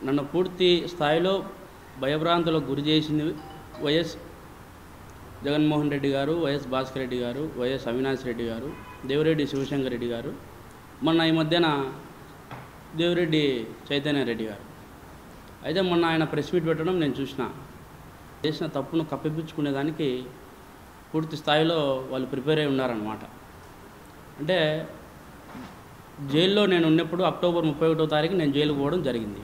నన్ను పూర్తి స్థాయిలో భయభ్రాంతులకు గురి చేసింది వైఎస్ జగన్మోహన్ రెడ్డి గారు, వైఎస్ భాస్కర్ రెడ్డి గారు, వైఎస్ అవినాష్ రెడ్డి గారు, దేవిరెడ్డి శివశంకర్ రెడ్డి గారు, మొన్న ఈ మధ్యన దేవిరెడ్డి చైతన్య రెడ్డి గారు. అయితే మొన్న ఆయన ప్రెస్ మీట్ పెట్టడం నేను చూసిన. చేసిన తప్పును కప్పిపుచ్చుకునేదానికి పూర్తి స్థాయిలో వాళ్ళు ప్రిపేర్ అయి ఉన్నారన్నమాట. అంటే జైల్లో నేను ఉన్నప్పుడు అక్టోబర్ 31వ తారీఖు నేను జైలుకు పోవడం జరిగింది.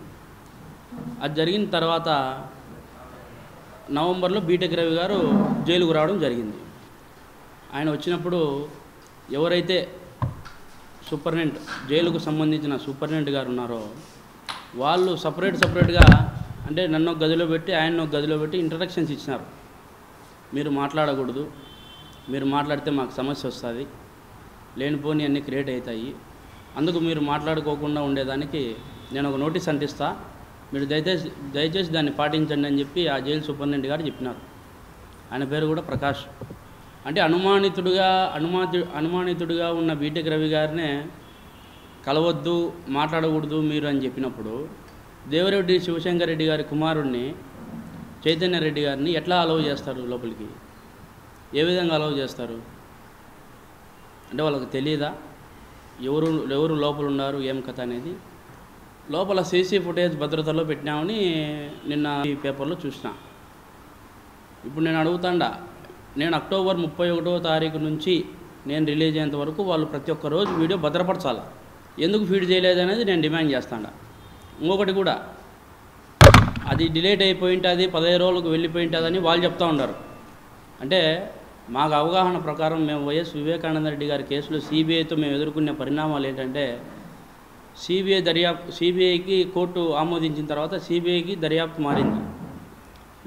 అది జరిగిన తర్వాత నవంబర్లో బీటెక్ రవి గారు జైలుకు రావడం జరిగింది. ఆయన వచ్చినప్పుడు ఎవరైతే సూపరింటెండెంట్ జైలుకు సంబంధించిన సూపరింటెండెంట్ గారు ఉన్నారో వాళ్ళు సపరేట్గా అంటే నన్ను ఒక గదిలో పెట్టి ఆయన ఒక గదిలో పెట్టి ఇంట్రడక్షన్స్ ఇచ్చినారు. మీరు మాట్లాడకూడదు, మీరు మాట్లాడితే మాకు సమస్య వస్తుంది, లేనిపోని అన్నీ క్రియేట్ అవుతాయి, అందుకు మీరు మాట్లాడుకోకుండా ఉండేదానికి నేను ఒక నోటీస్ అంటిస్తా, మీరు దయచేసి దాన్ని పాటించండి అని చెప్పి ఆ జైలు సూపరింటెండెంట్ గారు చెప్పినారు. ఆయన పేరు కూడా ప్రకాష్. అంటే అనుమానితుడిగా ఉన్న బీటెక్ రవి గారినే కలవద్దు, మాట్లాడకూడదు మీరు అని చెప్పినప్పుడు దేవిరెడ్డి శివశంకర్ రెడ్డి గారి కుమారుడిని చైతన్య రెడ్డి గారిని ఎట్లా అలౌ చేస్తారు లోపలికి? ఏ విధంగా అలౌ చేస్తారు? అంటే వాళ్ళకి తెలియదా ఎవరు లోపల ఉన్నారు ఏం కథ అనేది? లోపల సీసీ ఫుటేజ్ భద్రతలో పెట్టినామని నిన్న ఈ పేపర్లో చూసిన. ఇప్పుడు నేను అడుగుతాండా, నేను అక్టోబర్ 31వ తారీఖు నుంచి నేను రిలీజ్ అయ్యేంత వరకు వాళ్ళు ప్రతి ఒక్క రోజు వీడియో భద్రపరచాలి. ఎందుకు ఫీడ్ చేయలేదనేది నేను డిమాండ్ చేస్తాను. ఇంకొకటి కూడా, అది డిలేట్ అయిపోయింటుంది, 15 రోజులకు వెళ్ళిపోయింటుందని వాళ్ళు చెప్తూ ఉన్నారు. అంటే మాకు అవగాహన ప్రకారం మేము వైఎస్ వివేకానంద రెడ్డి గారి కేసులో సిబిఐతో మేము ఎదుర్కొనే పరిణామాలు ఏంటంటే, సిబిఐకి కోర్టు ఆమోదించిన తర్వాత సిబిఐకి దర్యాప్తు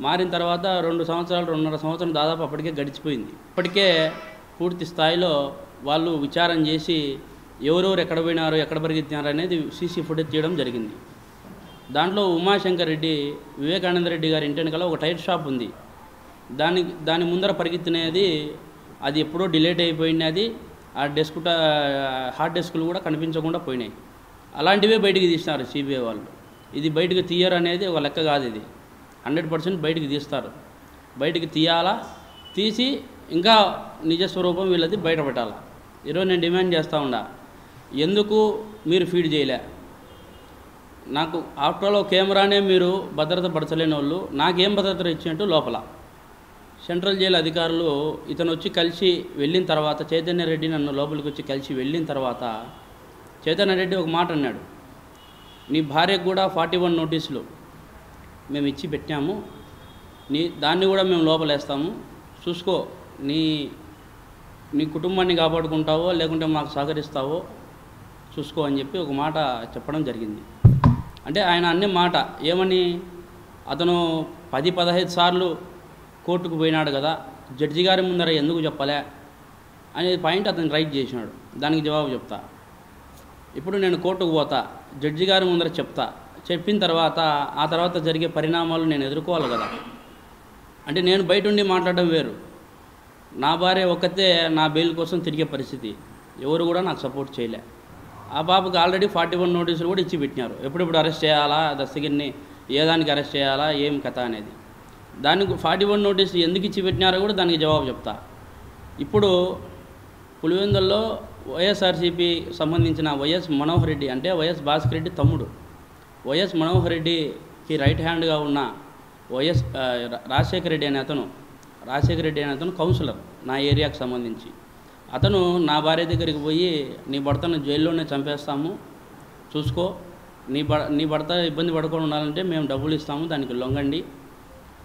మారిన తర్వాత 2.5 సంవత్సరం దాదాపు అప్పటికే గడిచిపోయింది. ఇప్పటికే పూర్తి స్థాయిలో వాళ్ళు విచారణ చేసి ఎవరెవరు ఎక్కడ పోయినారు, ఎక్కడ పరిగెత్తినారు అనేది సీసీ ఫుటేజ్ చేయడం జరిగింది. దాంట్లో ఉమాశంకర్ రెడ్డి, వివేకానంద రెడ్డి గారి ఇంటి వెనకాల ఒక టైర్ షాప్ ఉంది. దాని ముందర పరిగెత్తినది అది ఎప్పుడో డిలేట్ అయిపోయినది. ఆ హార్డ్ డెస్కులు కూడా కనిపించకుండా పోయినాయి. అలాంటివే బయటికి తీసినారు సిబిఐ వాళ్ళు. ఇది బయటకు తీయరు అనేది ఒక లెక్క కాదు. ఇది 100% బయటికి తీస్తారు. బయటికి తీయాలా, తీసి ఇంకా నిజస్వరూపం వీళ్ళది బయట పెట్టాలా. ఈరోజు నేను డిమాండ్ చేస్తూ ఉండా, ఎందుకు మీరు ఫీడ్ చేయలే? నాకు ఆఫ్టర్ ఆల్ కెమెరానే మీరు భద్రత పరచలేని వాళ్ళు నాకేం భద్రత ఇచ్చినట్టు లోపల సెంట్రల్ జైలు అధికారులు ఇతను వచ్చి కలిసి వెళ్ళిన తర్వాత, చైతన్య రెడ్డి నన్ను లోపలికి వచ్చి కలిసి వెళ్ళిన తర్వాత చైతన్య రెడ్డి ఒక మాట అన్నాడు, నీ భార్యకు కూడా 41 నోటీసులు మేము ఇచ్చి పెట్టాము, దాన్ని కూడా మేము లోపలేస్తాము, చూసుకో, నీ కుటుంబాన్ని కాపాడుకుంటావో లేకుంటే మాకు సహకరిస్తావో చూసుకో అని చెప్పి ఒక మాట చెప్పడం జరిగింది. అంటే ఆయన అనే మాట ఏమని, అతను 10-15 సార్లు కోర్టుకు పోయినాడు కదా, జడ్జి గారి ముందర ఎందుకు చెప్పలే అనే పాయింట్ అతను రైట్ చేసినాడు. దానికి జవాబు చెప్తా. ఇప్పుడు నేను కోర్టుకు పోతా, జడ్జి గారి ముందర చెప్తా, చెప్పిన తర్వాత ఆ తర్వాత జరిగే పరిణామాలు నేను ఎదుర్కోవాలి కదా. అంటే నేను బయట ఉండి మాట్లాడడం వేరు, నా భార్య ఒక్కతే నా బెయిల్ కోసం తిరిగే పరిస్థితి, ఎవరు కూడా నాకు సపోర్ట్ చేయలే. ఆ పాపకు ఆల్రెడీ 41 నోటీసులు కూడా ఇచ్చి పెట్టినారు. ఎప్పుడెప్పుడు అరెస్ట్ చేయాలా, దస్తగిరిని ఏ దానికి అరెస్ట్ చేయాలా, ఏం కథ అనేది. దానికి 41 నోటీసులు ఎందుకు ఇచ్చి పెట్టినారో కూడా దానికి జవాబు చెప్తా. ఇప్పుడు పులివెందుల్లో వైఎస్ఆర్సీపీ సంబంధించిన వైఎస్ మనోహర్ రెడ్డి, అంటే వైఎస్ భాస్కర్ రెడ్డి తమ్ముడు, వైఎస్ మనోహర్ రెడ్డికి రైట్ హ్యాండ్గా ఉన్న వైఎస్ రాజశేఖర రెడ్డి అనే అతను కౌన్సిలర్ నా ఏరియాకు సంబంధించి. అతను నా భార్య దగ్గరికి పోయి, నీ భర్తను జైల్లోనే చంపేస్తాము, చూసుకో, నీ భర్త ఇబ్బంది పడకుండా ఉండాలంటే మేము డబ్బులు ఇస్తాము, దానికి లొంగండి,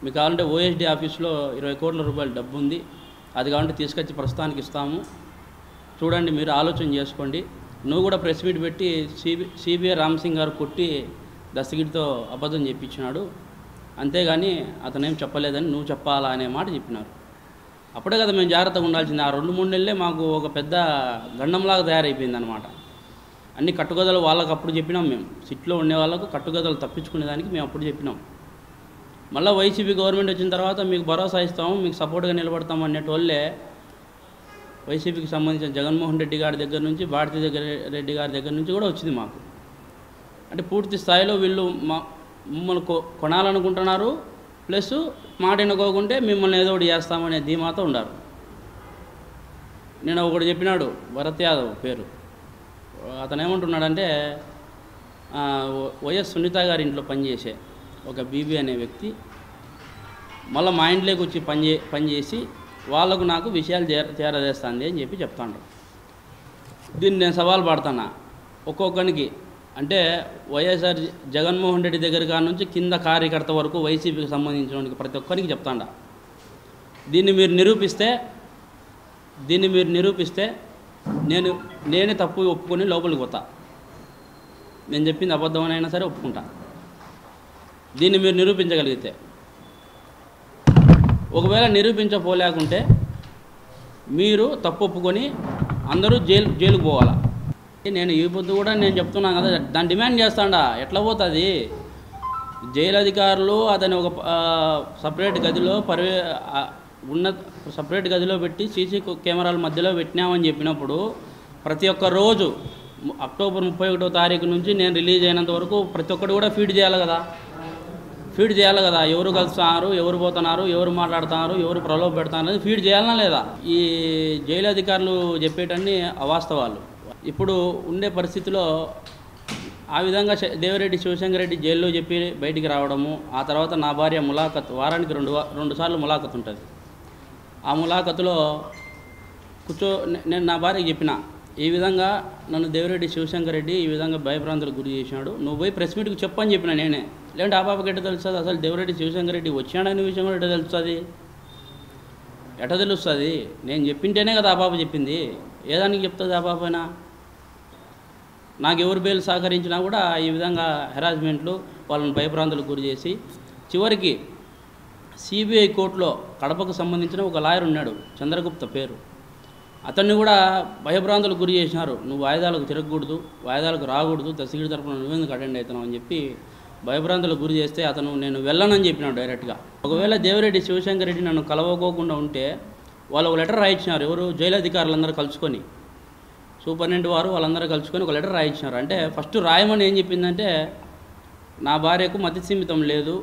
మీకు కావాలంటే ఓఎస్డీ ఆఫీస్లో 20 కోట్ల రూపాయలు డబ్బు ఉంది, అది కావాలంటే తీసుకొచ్చి ప్రస్తుతానికి ఇస్తాము, చూడండి, మీరు ఆలోచన చేసుకోండి. నువ్వు కూడా ప్రెస్ మీట్ పెట్టి సిబిఐ రామసింగ్ గారు కొట్టి దస్తగిరితో అబద్ధం చెప్పించినాడు, అంతేగాని అతను ఏం చెప్పలేదని నువ్వు చెప్పాలా అనే మాట చెప్పినారు. అప్పుడే కదా మేము జాగ్రత్తగా ఉండాల్సింది. ఆ 2-3 నెలలే మాకు ఒక పెద్ద గండంలాగా తయారైపోయింది అనమాట. అన్ని కట్టుకథలు వాళ్ళకు అప్పుడు చెప్పినాం. మేము సిట్లో ఉండే వాళ్ళకు కట్టుకథలు తప్పించుకునేదానికి మేము అప్పుడు చెప్పినాం. మళ్ళీ వైసీపీ గవర్నమెంట్ వచ్చిన తర్వాత మీకు భరోసా ఇస్తాము, మీకు సపోర్ట్గా నిలబడతాము అనేటోళ్ళే వైసీపీకి సంబంధించిన జగన్మోహన్ రెడ్డి గారి దగ్గర నుంచి, భారతీ రెడ్డి గారి దగ్గర నుంచి కూడా వచ్చింది మాకు. అంటే పూర్తి స్థాయిలో వీళ్ళు మిమ్మల్ని కొనాలనుకుంటున్నారు, ప్లస్ మాట వినుకోకుంటే మిమ్మల్ని ఏదో ఒకటి చేస్తామనే ధీమాతో ఉండారు. నేను ఒకటి చెప్పినాడు, భరత్ యాదవ్ పేరు. అతను ఏమంటున్నాడంటే వైఎస్ సునీత గారి ఇంట్లో పనిచేసే ఒక బీబీ అనే వ్యక్తి మళ్ళీ మా ఇంట్లోకి వచ్చి పనిచేసి వాళ్ళకు నాకు విషయాలు చేరదేస్తుంది అని చెప్పి చెప్తాను. దీన్ని నేను సవాల్ పడుతున్నా ఒక్కొక్కరికి. అంటే వైఎస్ఆర్ జగన్మోహన్ రెడ్డి దగ్గర కాడ నుంచి కింద కార్యకర్త వరకు వైసీపీకి సంబంధించిన ప్రతి ఒక్కరికి చెప్తాండా. దీన్ని మీరు నిరూపిస్తే నేనే తప్పు ఒప్పుకొని లోపలికి పోతా. నేను చెప్పింది అబద్ధమనైనా సరే ఒప్పుకుంటా. దీన్ని మీరు నిరూపించగలిగితే. ఒకవేళ నిరూపించపోలేకుంటే మీరు తప్పు ఒప్పుకొని అందరూ జైలుకు పోవాలా. నేను ఈ పొద్దు కూడా నేను చెప్తున్నాను కదా, దాన్ని డిమాండ్ చేస్తాడా. ఎట్లా పోతుంది? జైలు అధికారులు అతని ఒక సపరేట్ గదిలో సపరేట్ గదిలో పెట్టి సీసీ కెమెరాల మధ్యలో పెట్టినామని చెప్పినప్పుడు ప్రతి ఒక్క రోజు అక్టోబర్ 31వ తారీఖు నుంచి నేను రిలీజ్ అయినంత వరకు ప్రతి ఒక్కటి కూడా ఫీడ్ చేయాలి కదా. ఎవరు కలుస్తున్నారు, ఎవరు పోతున్నారు, ఎవరు మాట్లాడుతున్నారు, ఎవరు ప్రలోభ పెడుతున్నారు అనేది ఫీడ్ చేయాలనా లేదా? ఈ జైలు అధికారులు చెప్పేటన్ని అవాస్తవాలు. ఇప్పుడు ఉండే పరిస్థితిలో ఆ విధంగా దేవిరెడ్డి శివశంకర్ రెడ్డి జైల్లో చెప్పి బయటికి రావడము, ఆ తర్వాత నా భార్య ములాఖత్ వారానికి రెండు సార్లు ములాఖత్ ఉంటుంది. ఆ ములాఖతులో నేను నా భార్యకి చెప్పిన, ఈ విధంగా నన్ను దేవిరెడ్డి శివశంకర్ రెడ్డి ఈ విధంగా భయభ్రాంతులకు గురి చేసినాడు, నువ్వు పోయి ప్రెస్ మీట్కి చెప్పని చెప్పిన నేనే. లేదంటే ఆ పాపకి ఎట్ట తెలుస్తుంది? అసలు దేవిరెడ్డి శివశంకర్ రెడ్డి వచ్చాడనే విషయం కూడా ఎట్ట తెలుస్తుంది? నేను చెప్పింటేనే కదా ఆ పాప చెప్పింది. ఏదానికి చెప్తుంది ఆ పాపైనా? నాకు ఎవరు బెయిల్ సహకరించినా కూడా ఈ విధంగా హెరాస్మెంట్లు, వాళ్ళని భయభ్రాంతులకు గురి చేసి చివరికి సిబిఐ కోర్టులో కడపకు సంబంధించిన ఒక లాయర్ ఉన్నాడు, చంద్రగుప్త పేరు. అతన్ని కూడా భయభ్రాంతులకు గురి చేసినారు. నువ్వు వాయిదాలకు తిరగకూడదు, వాయిదాలకు రాకూడదు, దశగిరి తరపున నువ్వెందుకు అటెండ్ అవుతున్నావు అని చెప్పి భయభ్రాంతులకు గురి చేస్తే అతను నేను వెళ్ళనని చెప్పినాడు డైరెక్ట్గా. ఒకవేళ దేవిరెడ్డి శివశంకర్ రెడ్డి నన్ను కలవకోకుండా ఉంటే వాళ్ళు ఒక లెటర్ రాయించినారు. ఎవరు? జైలు అధికారులందరూ కలుసుకొని, సూపరింటెండెంట్ వారు వాళ్ళందరూ కలుసుకొని ఒక లెటర్ రాయించినారు. అంటే ఫస్ట్ రాయమని ఏం చెప్పిందంటే, నా భార్యకు మతి స్థిమితం లేదు,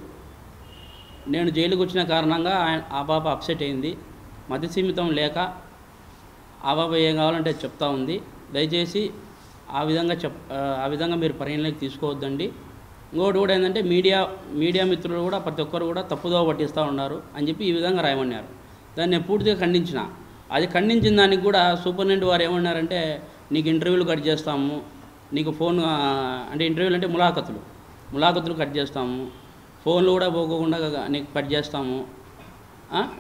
నేను జైలుకు వచ్చిన కారణంగా ఆ పాప అప్సెట్ అయింది, మతి స్థిమితం లేక ఆ పాప ఏం కావాలంటే చెప్తా ఉంది, దయచేసి ఆ విధంగా మీరు పరిగణలోకి తీసుకోవద్దండి. ఇంకోటి కూడా ఏంటంటే మీడియా మిత్రులు కూడా ప్రతి ఒక్కరు కూడా తప్పుదోవ పట్టిస్తూ ఉన్నారు అని చెప్పి ఈ విధంగా రాయమన్నారు. దాన్ని నేను పూర్తిగా ఖండించిన. అది ఖండించిన దానికి కూడా సూపరింటెండెంట్ వారు ఏమన్నారంటే, నీకు ఇంటర్వ్యూలు కట్ చేస్తాము, నీకు ఫోన్ అంటే ఇంటర్వ్యూలు అంటే ములాఖతులు కట్ చేస్తాము, ఫోన్లు కూడా పోకుండా నీకు కట్ చేస్తాము,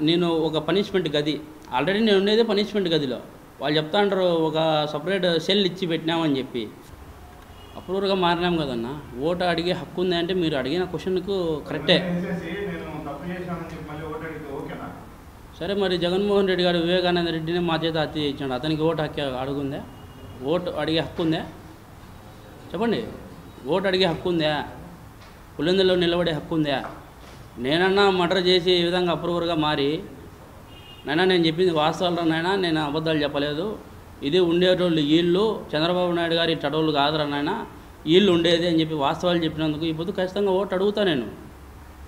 నేను ఒక పనిష్మెంట్ గది, ఆల్రెడీ నేను ఉండేది పనిష్మెంట్ గదిలో, వాళ్ళు చెప్తా ఉంటారు ఒక సపరేట్ సెల్ ఇచ్చి పెట్టినామని చెప్పి. అప్రూవర్గా మారినాం కదన్నా. ఓటు అడిగే హక్కు ఉంది అంటే మీరు అడిగిన క్వశ్చన్కు కరెక్టే. సరే, మరి జగన్మోహన్ రెడ్డి గారు వివేకానంద రెడ్డిని మా చేత హత్య చేయించాడు, అతనికి ఓటు హక్కు అడుగుందా? ఓటు అడిగే హక్కు ఉందా? చెప్పండి. ఓటు అడిగే హక్కు ఉందా? పులిందులో నిలబడే హక్కు ఉందా? నేనన్నా మర్డర్ చేసి ఈ విధంగా అప్రూవర్గా మారి, నైనా నేను చెప్పింది వాస్తవాలు నాయనా, నేను అబద్ధాలు చెప్పలేదు, ఇది ఉండేటోళ్ళు వీళ్ళు, చంద్రబాబు నాయుడు గారి టడోళ్ళు కాదురా నాయనా, వీళ్ళు ఉండేది అని చెప్పి వాస్తవాలు చెప్పినందుకు ఇప్పుడు ఖచ్చితంగా ఓటు అడుగుతా నేను.